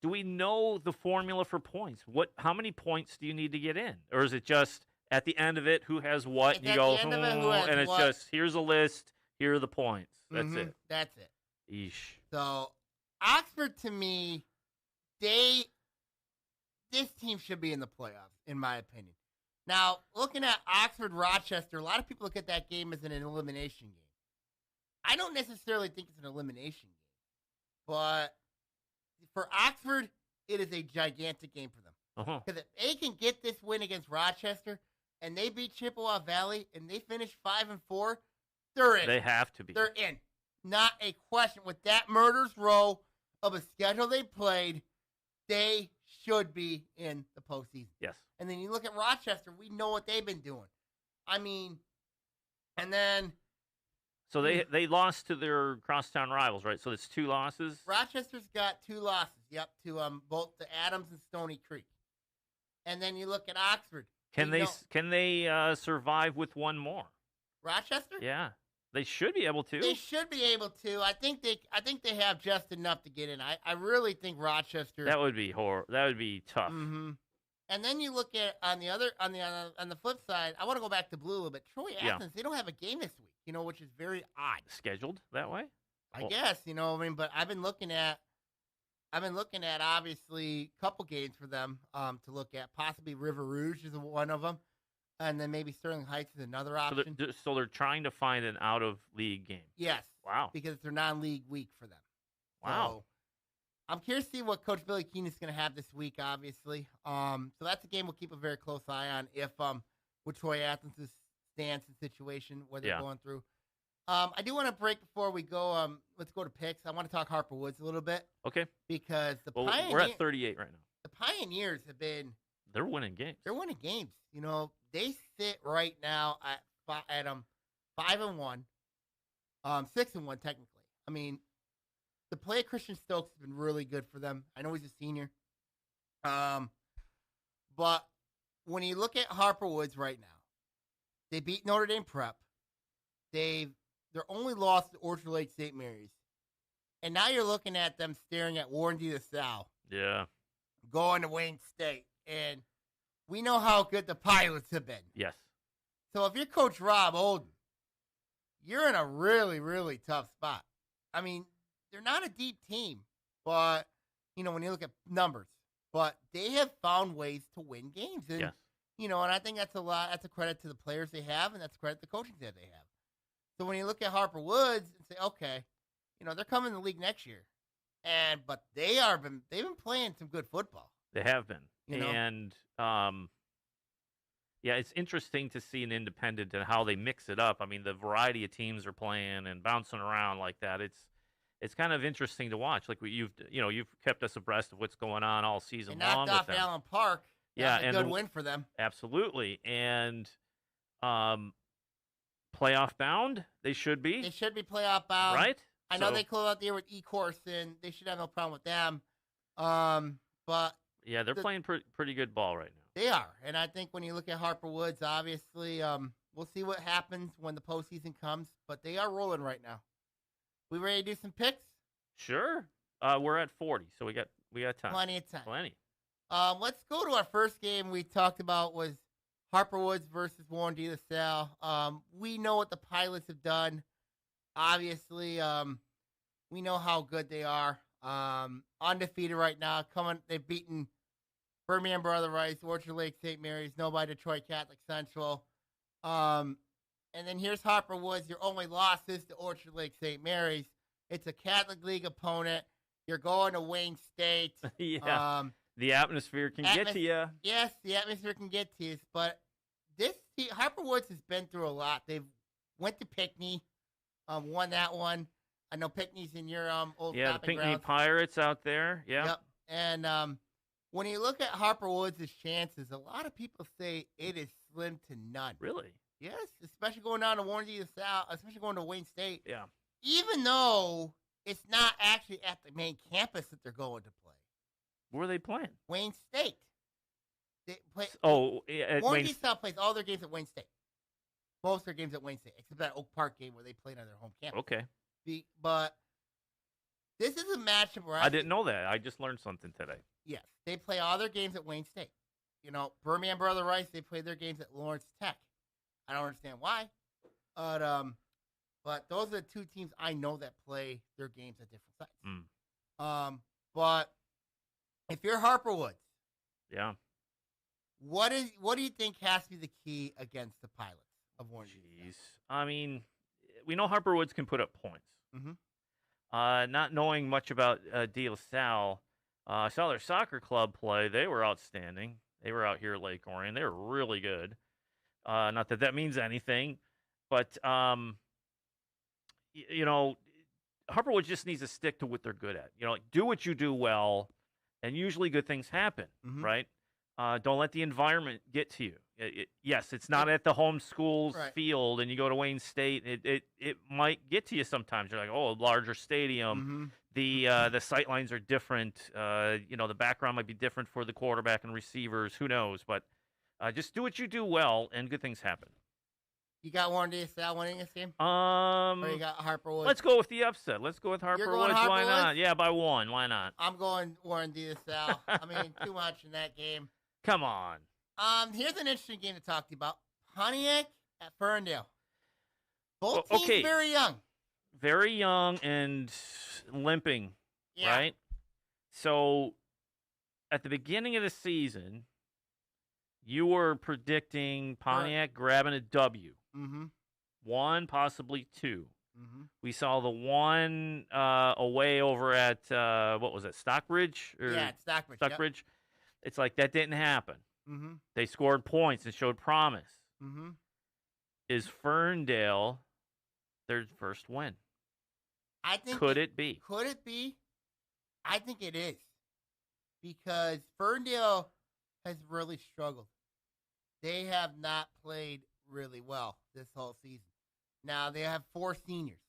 Do we know the formula for points? How many points do you need to get in? Or is it just at the end of it, who has what? And you go, and it's just, here's a list, here are the points. That's it. That's it. Eesh. So, Oxford, to me, this team should be in the playoffs, in my opinion. Now, looking at Oxford-Rochester, a lot of people look at that game as an elimination game. I don't necessarily think it's an elimination game. But for Oxford, it is a gigantic game for them. Because if they can get this win against Rochester, and they beat Chippewa Valley, and they finish 5-4, they're in. They have to be. They're in. Not a question. With that murder's row of a schedule they played, they should be in the postseason. Yes. And then you look at Rochester, we know what they've been doing. I mean, and then... So they lost to their crosstown rivals, right? So it's 2 losses? Rochester's got 2 losses, to both the Adams and Stony Creek. And then you look at Oxford. Can they survive with 1 more? Rochester? Yeah. They should be able to. They should be able to. I think they have just enough to get in. I really think Rochester. That would be That would be tough. And then you look at on the flip side. I want to go back to blue a little bit. Troy Athens, they don't have a game this week. Which is very odd. Scheduled that way? I guess. But I've been looking at obviously a couple games for them to look at. Possibly River Rouge is one of them. And then maybe Sterling Heights is another option. So they're trying to find an out-of-league game. Yes. Wow. Because it's their non-league week for them. Wow. So, I'm curious to see what Coach Billy Keene is going to have this week, obviously. So that's a game we'll keep a very close eye on with Troy Athens' stance and situation, what they're going through. I do want to break before we go. Let's go to picks. I want to talk Harper Woods a little bit. Okay. Because we're at 38 right now. The Pioneers have been... They're winning games. They sit right now at 5-1, 6-1 technically. I mean, the play of Christian Stokes has been really good for them. I know he's a senior, but when you look at Harper Woods right now, they beat Notre Dame Prep. Their only loss to Orchard Lake St. Mary's, and now you're looking at them staring at Warren D. LaSalle. Yeah, going to Wayne State, and we know how good the Pilots have been. Yes. So if you're Coach Rob Olden, you're in a really, really tough spot. I mean, they're not a deep team, but, when you look at numbers, but they have found ways to win games. And, yes. And I think that's a credit to the players they have, and that's a credit to the coaching staff they have. So when you look at Harper Woods and say, okay, they're coming in the league next year. But they've been playing some good football. They have been. And it's interesting to see an independent and how they mix it up. I mean, the variety of teams are playing and bouncing around like that. It's kind of interesting to watch. Like you've kept us abreast of what's going on all season long. Knocked off Allen Park. Yeah, That's a good win for them. Absolutely. And playoff bound, they should be. They should be playoff bound. Right? I know they close out the year with E-Course, and they should have no problem with them. But yeah, they're playing pretty good ball right now. They are. And I think when you look at Harper Woods, obviously, we'll see what happens when the postseason comes. But they are rolling right now. We ready to do some picks? Sure. We're at 40, so we got time. Plenty of time. Plenty. Let's go to our first game we talked about was Harper Woods versus Warren de La Salle. We know what the Pilots have done. Obviously, we know how good they are. Undefeated right now. They've beaten Birmingham Brother Rice, Orchard Lake St. Mary's, nobody Detroit Catholic Central. And then here's Harper Woods. Your only loss is to Orchard Lake St. Mary's. It's a Catholic League opponent. You're going to Wayne State. Yeah. The atmosphere can get to you. Yes, the atmosphere can get to you. But Harper Woods has been through a lot. They've went to Pinckney, won that one. I know Pinckney's in your old the stomping Pinckney grounds. Pirates out there. Yeah. Yep. And when you look at Harper Woods' chances, a lot of people say it is slim to none. Really? Yes, especially going down to Warren de La Salle, especially going to Wayne State. Yeah. Even though it's not actually at the main campus that they're going to play. Where are they playing? Wayne State. They play. At Warren de La Salle plays all their games at Wayne State. Most of their games at Wayne State, except that Oak Park game where they played on their home campus. Okay. But this is a matchup where I didn't know that. I just learned something today. Yes, they play all their games at Wayne State. You know, Birmingham Brother Rice, they play their games at Lawrence Tech. I don't understand why, but those are the two teams I know that play their games at different sites. But if you're Harper Woods, yeah, what do you think has to be the key against the Pilots of Warren? Jeez, I mean, we know Harper Woods can put up points. Mm-hmm. Not knowing much about De La Salle, I saw their soccer club play. They were outstanding. They were out here at Lake Orion. They were really good. Not that that means anything, but you know, Harper Woods just needs to stick to what they're good at. You know, like, do what you do well, and usually good things happen, right? Don't let the environment get to you. Yes, it's not at the home school's field, and you go to Wayne State. It might get to you sometimes. You're like, oh, a larger stadium. The sight lines are different. You know, the background might be different for the quarterback and receivers. Who knows? But just do what you do well, and good things happen. You got Warren de La Salle winning this game? Or you got Harper Woods? Let's go with the upset. Let's go with Harper Woods. Why not? Yeah, by one. Why not? I'm going Warren de La Salle. I mean, too much in that game. Come on. Here's an interesting game to talk to you about. Pontiac at Ferndale. Both teams very young. Very young and limping, right? So, at the beginning of the season, you were predicting Pontiac grabbing a W. One, possibly two. We saw the one away over at, what was it, Stockbridge? It's Stockbridge. Stockbridge. Yep. It's like that didn't happen. They scored points and showed promise. Is Ferndale their first win? I think. Could it be? Could it be? I think it is. Because Ferndale has really struggled. They have not played really well this whole season. Now, they have 4 seniors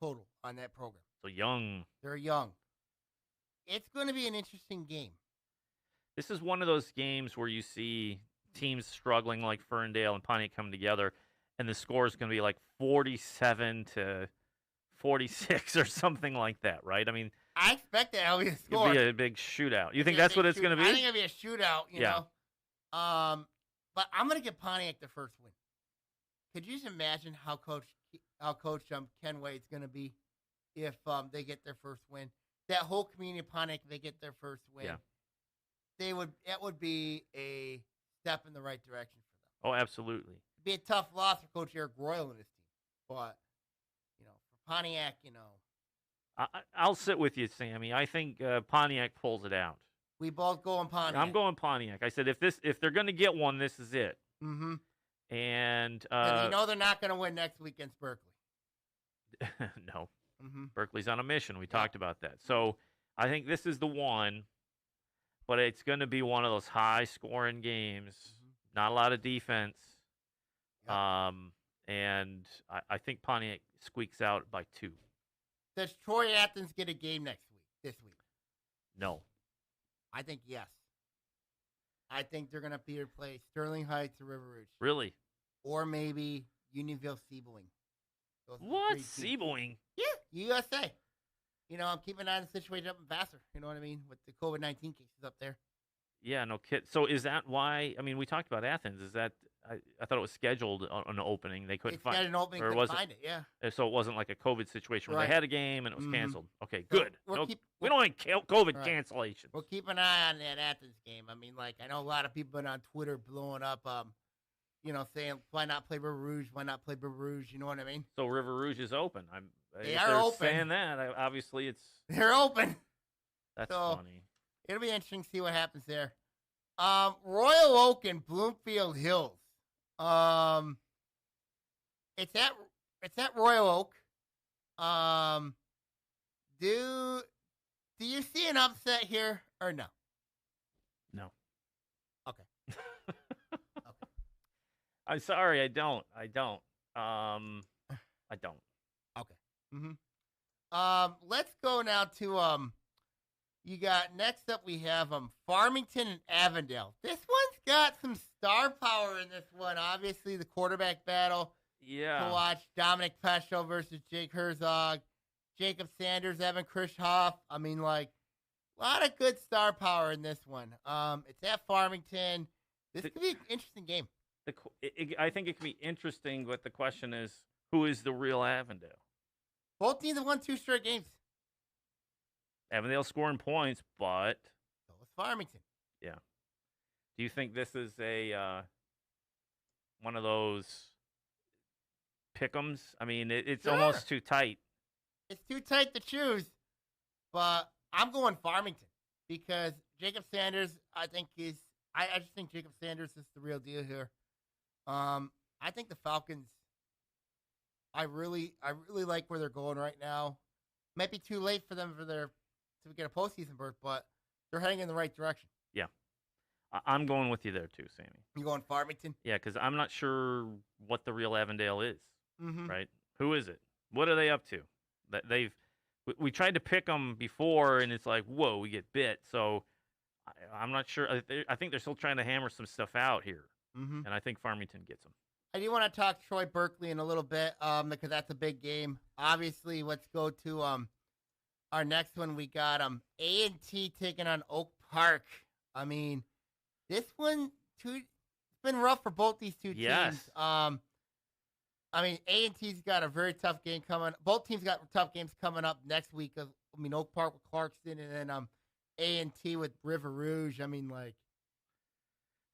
total on that program. So young. They're young. It's going to be an interesting game. This is one of those games where you see teams struggling like Ferndale and Pontiac coming together, and the score is going to be like 47-46 or something like that, right? I mean, I expect that will be a score. It'll be a big shootout. You think that's what it's going to be? I think it'll be a shootout, you know. But I'm going to give Pontiac the first win. Could you just imagine how Coach Ken Wade's going to be if they get their first win? That whole community of Pontiac, they get their first win. Yeah. It would be a step in the right direction for them. Oh, absolutely. It'd be a tough loss for Coach Eric Royal and his team. But, you know, for Pontiac, you know. I'll sit with you, Sammy. I think Pontiac pulls it out. We both go on Pontiac. I'm going Pontiac. I said if they're going to get one, this is it. And you know they're not going to win next week against Berkeley. No. Berkeley's on a mission. We talked about that. So I think this is the one. but it's going to be one of those high-scoring games. Not a lot of defense. Yep. And I think Pontiac squeaks out by 2. Does Troy Athens get a game this week? No. I think yes. I think they're going to either play Sterling Heights or River Rouge. Really? Or maybe Unionville Seaboing. What? Seaboing? Yeah, USA. I'm keeping an eye on the situation up in Vassar. You know what I mean? With the COVID-19 cases up there. Yeah, no kid. So is that why? I mean, we talked about Athens. Is that I thought it was scheduled on an opening. They couldn't find an opening. Couldn't find it. Yeah. So it wasn't like a COVID situation where they had a game and it was canceled. Okay, So good. We don't want COVID cancellation. We'll keep an eye on that Athens game. I mean, I know a lot of people been on Twitter blowing up, saying why not play River Rouge? Why not play River Rouge? You know what I mean? So River Rouge is open. They are open. Saying that. Obviously, they're open. That's funny. It'll be interesting to see what happens there. Royal Oak and Bloomfield Hills. It's at Royal Oak. Do you see an upset here or no? No. Okay. I'm sorry, I don't. I don't. Okay. Let's go now to next up we have Farmington and Avondale. This one's got some star power in this one. Obviously, the quarterback battle. Yeah. To watch Dominic Pescio versus Jake Herzog, Jacob Sanders, Evan Krischhoff. I mean, a lot of good star power in this one. It's at Farmington. This could be an interesting game. I think it can be interesting, but the question is, who is the real Avondale? Both teams have won 2 straight games. Avondale scoring points, but so is Farmington. Yeah. Do you think this is a one of those pick'ems? I mean, it's almost too tight. It's too tight to choose, but I'm going Farmington because Jacob Sanders, I just think Jacob Sanders is the real deal here. I think the Falcons, I really like where they're going right now. Might be too late for them to get a postseason berth, but they're heading in the right direction. Yeah. I'm going with you there too, Sammy. You going Farmington? Yeah, because I'm not sure what the real Avondale is. Mm-hmm. Right? Who is it? What are they up to? We tried to pick them before, and it's like, whoa, we get bit. So I'm not sure. I think they're still trying to hammer some stuff out here, and I think Farmington gets them. I do want to talk Troy Berkeley in a little bit because that's a big game. Obviously, let's go to our next one. We got A&T taking on Oak Park. I mean, this one it's been rough for both these two teams. I mean, A&T's got a very tough game coming. Both teams got tough games coming up next week. Oak Park with Clarkston, and then A&T with River Rouge. I mean,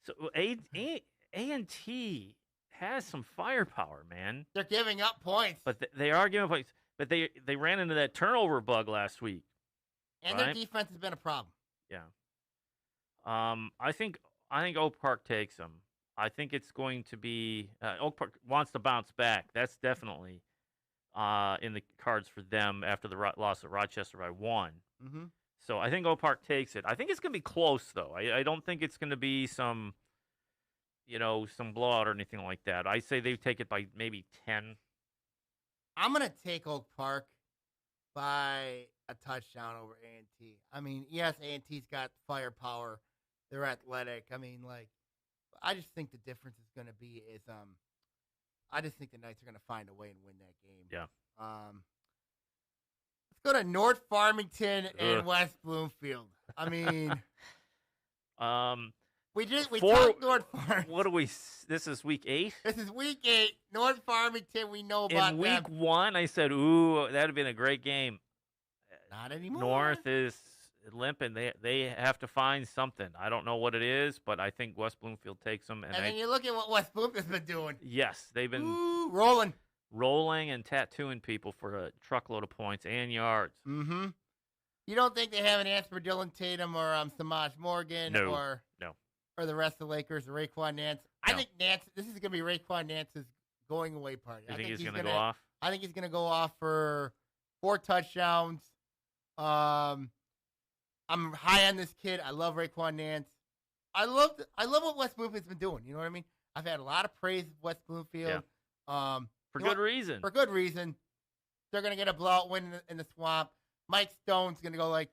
so A&T has some firepower, man. They're giving up points, but they are giving points. But they ran into that turnover bug last week, and their defense has been a problem. Yeah. I think Oak Park takes them. I think it's going to be Oak Park wants to bounce back. That's definitely in the cards for them after the loss at Rochester by 1. Mm-hmm. So I think Oak Park takes it. I think it's going to be close, though. I don't think it's going to be some blowout or anything like that. I say they take it by maybe 10. I'm going to take Oak Park by a touchdown over A&T. I mean, yes, A&T's got firepower. They're athletic. I mean, I just think the difference is going to be I just think the Knights are going to find a way and win that game. Yeah. Let's go to North Farmington and West Bloomfield. I mean, we talked North Farmington. What do we? This is week 8. This is week 8. North Farmington. We know about in week 1. I said, "Ooh, that'd have been a great game." Not anymore. North is limping. They have to find something. I don't know what it is, but I think West Bloomfield takes them. And then you look at what West Bloomfield's been doing. Yes, they've been rolling and tattooing people for a truckload of points and yards. Mm-hmm. You don't think they have an answer for Dylan Tatum or Samaj Morgan or the rest of the Lakers or Raekwon Nance? No. I think this is going to be Raekwon Nance's going away party. You think he's going to go off? I think he's going to go off for 4 touchdowns. I'm high on this kid. I love Raekwon Nance. I love what West Bloomfield's been doing. You know what I mean? I've had a lot of praise of West Bloomfield. Yeah. For good reason. For good reason. They're going to get a blowout win in the swamp. Mike Stone's going to go like,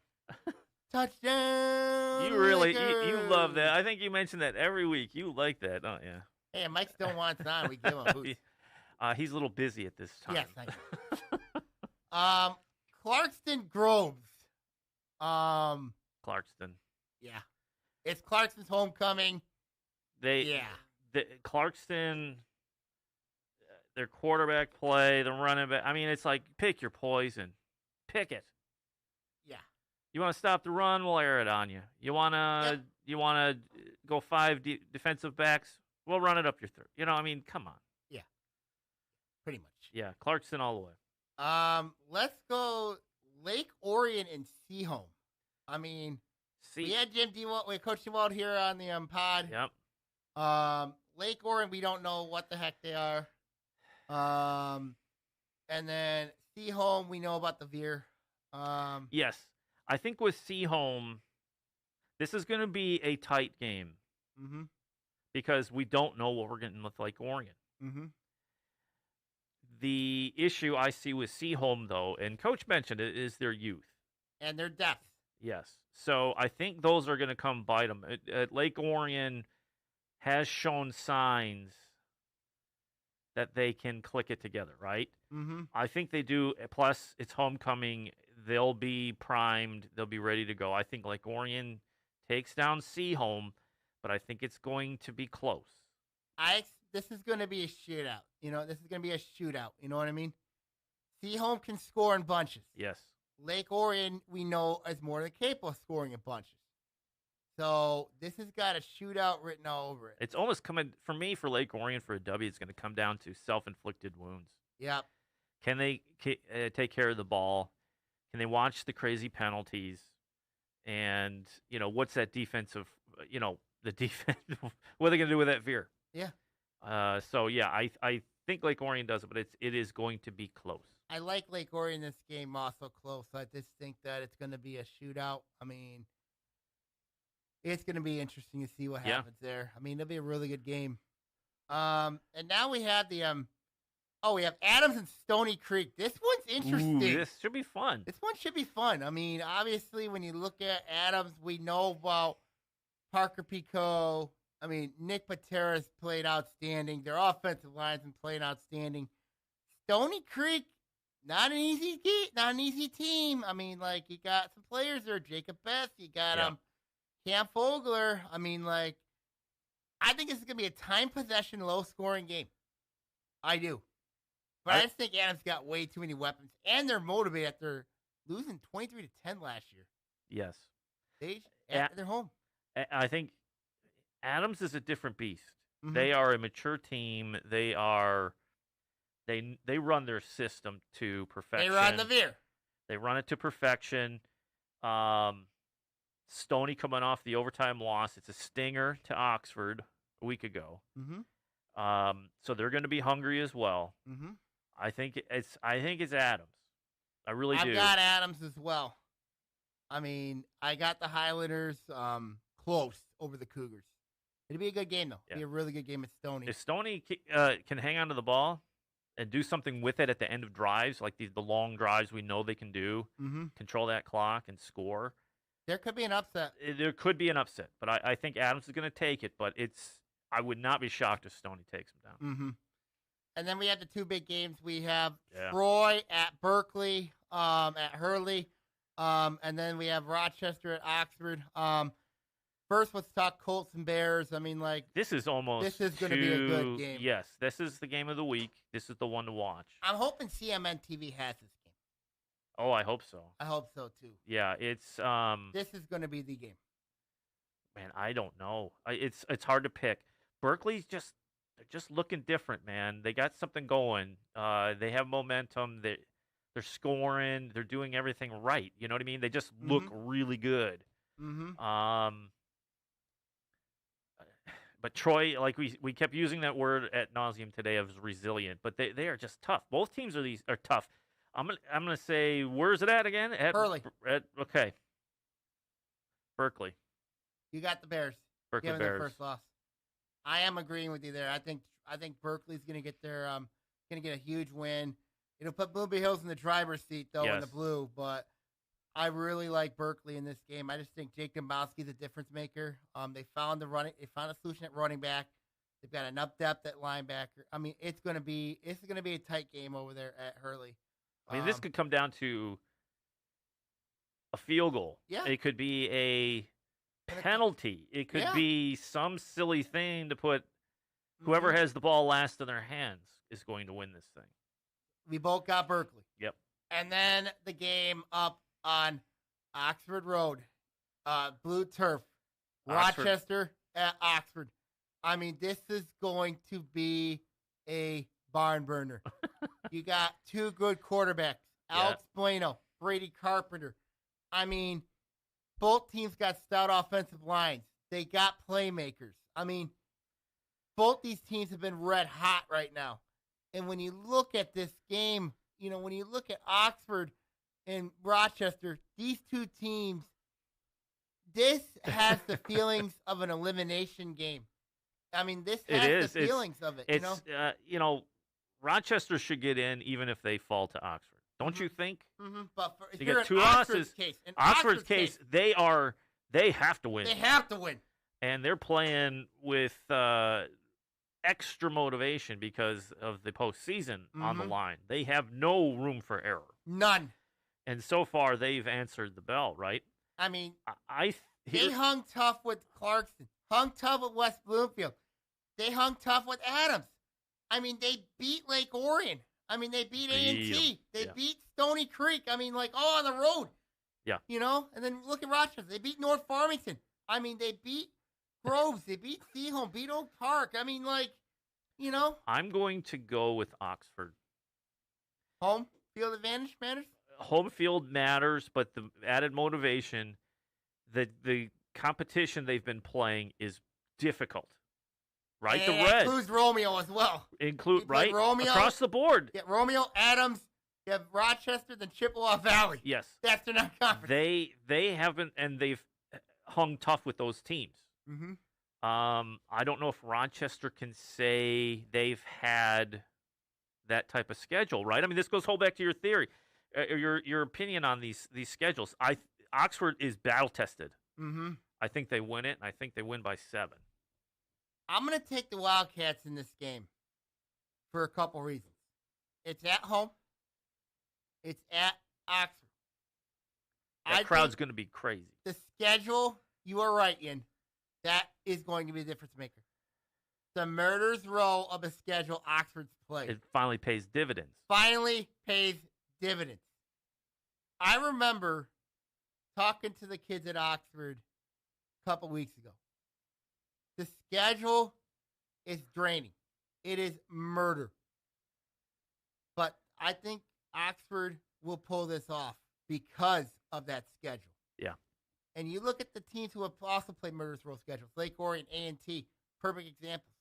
touchdown. You really, you love that. I think you mention that every week. You like that, don't you? Hey, Mike Stone wants on. We give him a boost. He's a little busy at this time. Yes, I know. Clarkston Groves. Clarkston. Yeah. It's Clarkston's homecoming. Clarkston, their quarterback play, the running back. I mean, it's like, pick your poison. Pick it. Yeah. You want to stop the run? We'll air it on you. You want to go 5 defensive backs? We'll run it up your throat. I mean, come on. Yeah. Pretty much. Yeah, Clarkston all the way. Let's go Lake Orion and Seaholm. I mean, we had Coach Dewald here on the pod. Yep. Lake Orion, we don't know what the heck they are. And then Seaholm, we know about the Veer. Yes. I think with Seaholm, this is going to be a tight game. Mm-hmm. Because we don't know what we're getting with Lake Orion. Mm-hmm. The issue I see with Seaholm, though, and Coach mentioned it, is their youth. And their depth. Yes. So I think those are going to come bite them. Lake Orion has shown signs that they can click it together, right? Mm-hmm. I think they do. Plus, it's homecoming. They'll be primed. They'll be ready to go. I think Lake Orion takes down Seaholm, but I think it's going to be close. This is going to be a shootout. This is going to be a shootout. You know what I mean? Seaholm can score in bunches. Yes. Lake Orion, we know, is more than capable of scoring in bunches. So this has got a shootout written all over it. It's almost coming, for me, for Lake Orion, for a W, it's going to come down to self-inflicted wounds. Yep. Can they take care of the ball? Can they watch the crazy penalties? And, what's that defensive, the defense, what are they going to do with that Veer? Yeah. I think Lake Orion does it, but it is going to be close. I like Lake Orion this game also close. I just think that it's going to be a shootout. I mean, it's going to be interesting to see what happens there. I mean, it'll be a really good game. And now we have we have Adams and Stony Creek. This one's interesting. Ooh, this should be fun. This one should be fun. I mean, obviously, when you look at Adams, we know about Parker Pico. I mean, Nick Patera's played outstanding. Their offensive line's been playing outstanding. Stony Creek, not an easy team. I mean, you got some players there. Jacob Best, you got Cam Fogler. I mean, I think this is going to be a time possession, low-scoring game. I do. But I just think Adams got way too many weapons, and they're motivated after losing 23-10 last year. Yes. They're home. I think Adams is a different beast. Mm-hmm. They are a mature team. They run their system to perfection. They run the Veer. They run it to perfection. Stoney coming off the overtime loss. It's a stinger to Oxford a week ago. Mm-hmm. So they're going to be hungry as well. Mm-hmm. I think it's Adams. I really do. I've got Adams as well. I mean, I got the Highlanders close over the Cougars. It'll be a good game, though. It'll be a really good game at Stoney. If Stoney can hang on to the ball and do something with it at the end of drives, like the long drives we know they can do, control that clock and score. There could be an upset. There could be an upset, but I think Adams is going to take it, but I would not be shocked if Stoney takes him down. Mm-hmm. And then we have the two big games. We have Troy at Berkeley, at Hurley, and then we have Rochester at Oxford. First, let's talk Colts and Bears. I mean, this is going to be a good game. Yes, this is the game of the week. This is the one to watch. I'm hoping CMN TV has this game. Oh, I hope so. I hope so too. Yeah, it's this is going to be the game. Man, I don't know. It's hard to pick. Berkeley's they're just looking different, man. They got something going. They have momentum. They're scoring. They're doing everything right. You know what I mean? They just look really good. Mm-hmm. But Troy, we kept using that word ad nauseum today of resilient, but they are just tough. Both teams are tough. I'm gonna say, where's it at again? At Hurley. Okay. Berkeley. You got the Bears. Berkeley Given Bears. their first loss. I am agreeing with you there. I think Berkeley's going to get a huge win. It'll put Blueberry Hills in the driver's seat though in the blue, but I really like Berkeley in this game. I just think Jake Dombrowski's a difference maker. They found a solution at running back. They've got enough depth at linebacker. I mean, it's going to be a tight game over there at Hurley. I mean, this could come down to a field goal. Yeah. It could be a penalty. It could be some silly thing to put whoever has the ball last in their hands is going to win this thing. We both got Berkeley. Yep. And then the game up on Oxford Road, blue turf, Oxford. Rochester at Oxford. I mean, this is going to be a barn burner. You got two good quarterbacks, Alex Bueno, Brady Carpenter. I mean, both teams got stout offensive lines. They got playmakers. I mean, both these teams have been red hot right now. And when you look at this game, when you look at Oxford and Rochester, these two teams, this has the feelings of an elimination game. I mean, this has the feelings of it. Rochester should get in even if they fall to Oxford. Don't you think? Mm-hmm. But you got two losses. In Oxford's case, they have to win. They have to win. And they're playing with extra motivation because of the postseason on the line. They have no room for error. None. And so far, they've answered the bell, right? I mean, they hung tough with Clarkson, hung tough with West Bloomfield. They hung tough with Adams. I mean, they beat Lake Orion. I mean, they beat A&T. They beat Stony Creek. I mean, on the road. Yeah. And then look at Rochester. They beat North Farmington. I mean, they beat Groves. They beat Seaholm, beat Oak Park. I mean, I'm going to go with Oxford. Home field advantage matters? Home field matters, but the added motivation, the competition they've been playing is difficult. Right? And the Reds. Includes Romeo as well. Right? Romeo, across the board. Yeah, Romeo, Adams, you have Rochester, then Chippewa Valley. Yes. That's their non-conference. They haven't, and they've hung tough with those teams. Mm-hmm. I don't know if Rochester can say they've had that type of schedule, right? I mean, this goes whole back to your theory, your opinion on these schedules. Oxford is battle tested. Mm-hmm. I think they win it, and I think they win by 7. I'm going to take the Wildcats in this game for a couple reasons. It's at home. It's at Oxford. That crowd's going to be crazy. The schedule, you are right, Ian. That is going to be the difference maker. The murder's row of a schedule Oxford's played. It finally pays dividends. Finally pays dividends. I remember talking to the kids at Oxford a couple weeks ago. The schedule is draining. It is murder. But I think Oxford will pull this off because of that schedule. Yeah. And you look at the teams who have also played murderous row schedules. Lake Orion, A&T, perfect examples.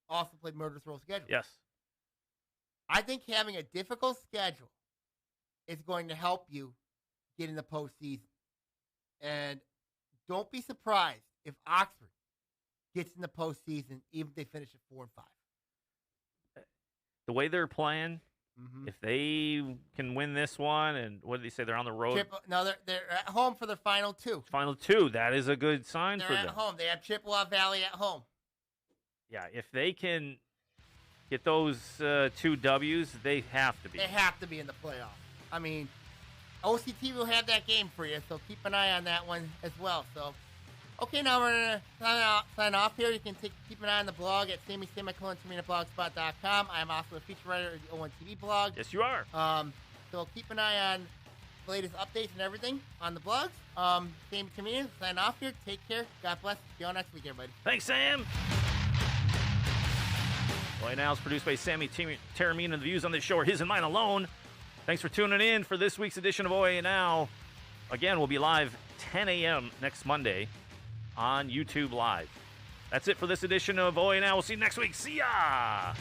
Also played murderous row schedules. Yes. I think having a difficult schedule is going to help you get in the postseason. And don't be surprised if Oxford gets in the postseason, even if they finish at 4-5. The way they're playing, if they can win this one, and what did they say? They're on the road. They're at home for their final two. Final two. That is a good sign They're for them. at home. They have Chippewa Valley at home. Yeah, if they can get those 2 W's, they have to be. They have to be in the playoffs. I mean, OCT will have that game for you, so keep an eye on that one as well. So, okay, now we're going to sign off here. You can keep an eye on the blog at SammyTaormina.blogspot.com. I'm also a feature writer of the O1TV blog. Yes, you are. So keep an eye on the latest updates and everything on the blogs. Sammy Taormina, sign off here. Take care. God bless. See you all next week, everybody. Thanks, Sam. OAA Now is produced by Sammy Taormina. The views on this show are his and mine alone. Thanks for tuning in for this week's edition of OAA Now. Again, we'll be live 10 a.m. next Monday on YouTube Live. That's it for this edition of OAA Now. We'll see you next week. See ya!